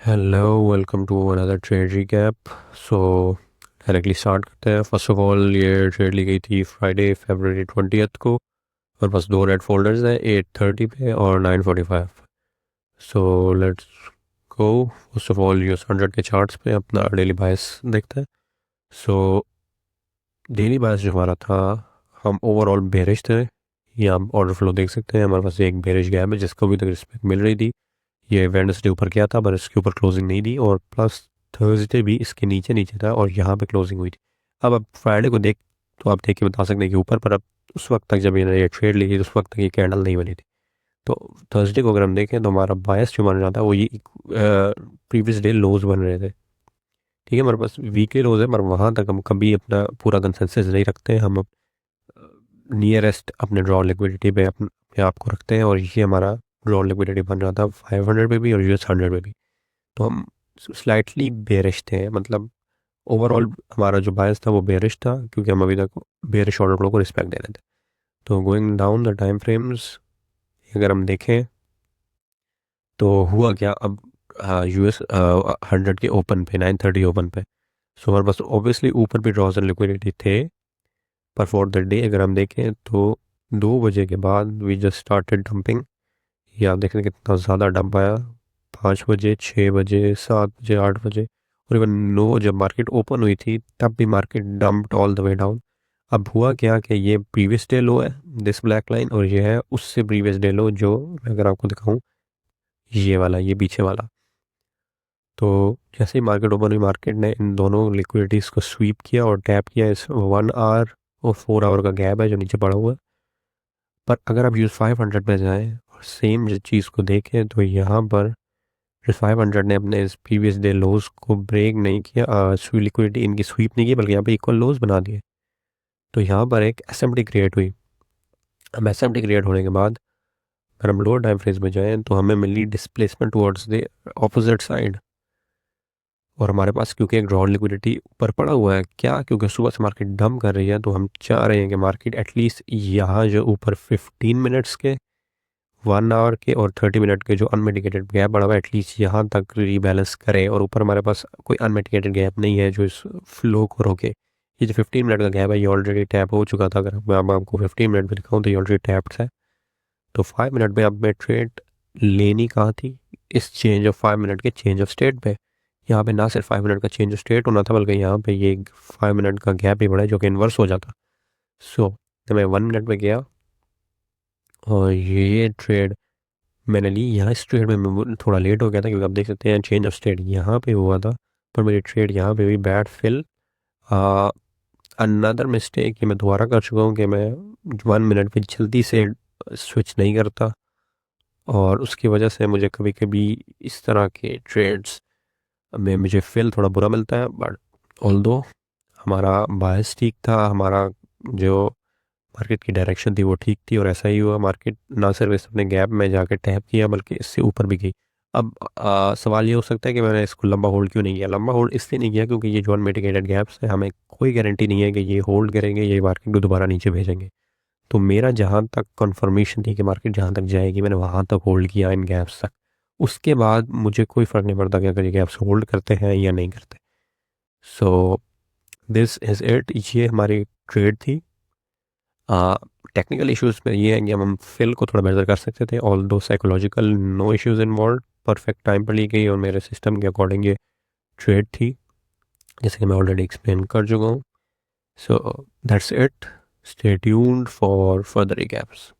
Hello, welcome to another trade recap. So directly start करते हैं। First of all, ये trade ली गई थी फ्राइडे फरवरी 20 को। और बस दो रेड फोल्डर्स हैं, 8:30 पे और 9:45। So let's go. First of all US 100 के चार्ट्स पे अपना डेली बायस देखते हैं। सो डेली बायस जो हमारा था, हम ओवरऑल बेरिश थे। ये आप ऑर्डर फ्लो देख सकते हैं, हमारे पास एक बेरिश गैप है जिसको अभी तक रिस्पेक्ट मिल रही थी। ये वेडनेसडे ऊपर गया था पर इसके ऊपर क्लोजिंग नहीं दी, और प्लस थर्सडे भी इसके नीचे नीचे था और यहाँ पे क्लोजिंग हुई थी। अब आप फ्राइडे को देख तो आप देख के बता सकते हैं कि ऊपर, पर अब उस वक्त तक जब ये ट्रेड ली थी उस वक्त तक ये कैंडल नहीं बनी थी। तो थर्सडे को अगर हम देखें तो हमारा बायस जो बन रहा था वो ये प्रीवियस डे लोज बन रहे थे। ठीक है, हमारे पास वीकली लोज है, पर वहाँ तक हम कभी अपना पूरा कंसेंसस नहीं रखते हैं। हम नियरेस्ट अपने ड्रॉ लिक्विडिटी पे अपने आप को रखते हैं, और ये हमारा ड्रॉ लिक्विडिटी बन रहा था 500 पे भी और US 100 पे भी। तो हम स्लाइटली बेरिश थे, मतलब ओवरऑल हमारा जो बायस था वो बेरिश था, क्योंकि हम अभी तक बेरिश ऑर्डर फ्लो को रिस्पेक्ट दे रहे थे। तो going down the time frames अगर हम देखें तो हुआ क्या अब, US 100 के ओपन पे 9:30 ओपन पे। सो हमारे पास ऑब्वियसली ऊपर भी ड्रॉज एंड लिक्विडिटी थे, पर फॉर द डे अगर हम देखें तो 2 बजे के बाद वी जस्ट स्टार्टेड डंपिंग। ये आप देख रहे हैं कितना ज़्यादा डंप आया। 5 बजे, 6 बजे, 7 बजे, 8 बजे और इवन 9 जब मार्केट ओपन हुई थी तब भी market dumped all the way down. अब हुआ क्या कि ये प्रीवियस डे लो है, दिस ब्लैक लाइन, और ये है उससे प्रीवियस डे लो, जो मैं अगर आपको दिखाऊं, ये वाला, ये पीछे वाला। तो जैसे ही मार्केट ओपन हुई, मार्केट ने इन दोनों लिक्विडिटीज़ को स्वीप किया और टैप किया इस 1 आवर और 4 आवर का गैप है जो नीचे पड़ा हुआ है। पर अगर आप US 500 पे जाएं और सेम चीज़ को देखें तो यहाँ पर 500 ने अपने इस प्रीवियस डे लोज को ब्रेक नहीं किया, लिक्विडिटी इनकी स्वीप नहीं की, बल्कि यहाँ पे इक्वल लोज बना दिए। तो यहाँ पर एक एसएमटी क्रिएट हुई। अब एसएमटी क्रिएट होने के बाद अगर हम लोअर टाइम फ्रेज में जाएं तो हमें मिली displacement towards the opposite side. और हमारे पास क्योंकि एक ड्रॉ लिक्विडिटी ऊपर पड़ा हुआ है, क्या क्योंकि सुबह से मार्केट डंप कर रही है, तो हम चाह रहे हैं कि मार्केट एटलीस्ट यहाँ जो ऊपर 15 मिनट्स के, 1 आवर के और 30 मिनट के जो अनमिटिगेटेड गैप बढ़ा हुआ है, एटलीस्ट यहाँ तक रीबैलेंस करे। और ऊपर हमारे पास कोई अनमिटिगेटेड गैप नहीं है जो इस फ्लो को रोके। ये जो 15 मिनट का गैप है ये ऑलरेडी टैप हो चुका था। अगर मैं अब आपको 15 मिनट में दिखाऊँ तो ये ऑलरेडी टैप्ड है। तो 5 मिनट में अब मैं ट्रेड लेनी कहाँ थी, इस चेंज ऑफ 5 मिनट के चेंज ऑफ स्टेट पे। यहाँ पे ना सिर्फ 5 मिनट का चेंज ऑफ स्टेट होना था, बल्कि यहाँ पे ये 5 मिनट का गैप भी बढ़ा है जो कि इन्वर्स हो जाता। सो तो मैं 1 मिनट में गया और ये ट्रेड मैंने ली। यहाँ इस ट्रेड में मैं थोड़ा लेट हो गया था क्योंकि आप देख सकते हैं चेंज ऑफ स्टेट यहाँ पे हुआ था, पर मेरी ट्रेड यहाँ पे भी बैड फिल। अनदर मिस्टेक ये मैं दोबारा कर चुका हूँ कि मैं 1 मिनट पे जल्दी से स्विच नहीं करता, और उसकी वजह से मुझे कभी कभी इस तरह के ट्रेड्स में मुझे फिल थोड़ा बुरा मिलता है। बट ऑल्दो हमारा बायस ठीक था, हमारा जो मार्केट की डायरेक्शन थी वो ठीक थी, और ऐसा ही हुआ। मार्केट ना सिर्फ इस अपने गैप में जाकर टैप किया बल्कि इससे ऊपर भी गई। अब सवाल ये हो सकता है कि मैंने इसको लंबा होल्ड क्यों नहीं किया। लंबा होल्ड इसलिए नहीं किया क्योंकि ये जो अनमिटिगेटेड गैप्स है, हमें कोई गारंटी नहीं है कि ये होल्ड करेंगे, ये मार्केट को दोबारा नीचे भेजेंगे। तो मेरा जहाँ तक कंफर्मेशन थी कि मार्केट जहाँ तक जाएगी, मैंने वहाँ तक होल्ड किया इन गैप्स तक। उसके बाद मुझे कोई फ़र्क नहीं पड़ता कि अगर ये गैप्स होल्ड करते हैं या नहीं करते। सो दिस इज़ इट, ये हमारी ट्रेड थी। टेक्निकल इश्यूज में ये है कि हम फिल को थोड़ा बेहतर कर सकते थे, although psychological no issues involve. Perfect time पर ली गई और मेरे सिस्टम के अकॉर्डिंग ये ट्रेड थी, जैसे कि मैं ऑलरेडी एक्सप्लेन कर चुका हूँ। So that's it, stay tuned for further recaps.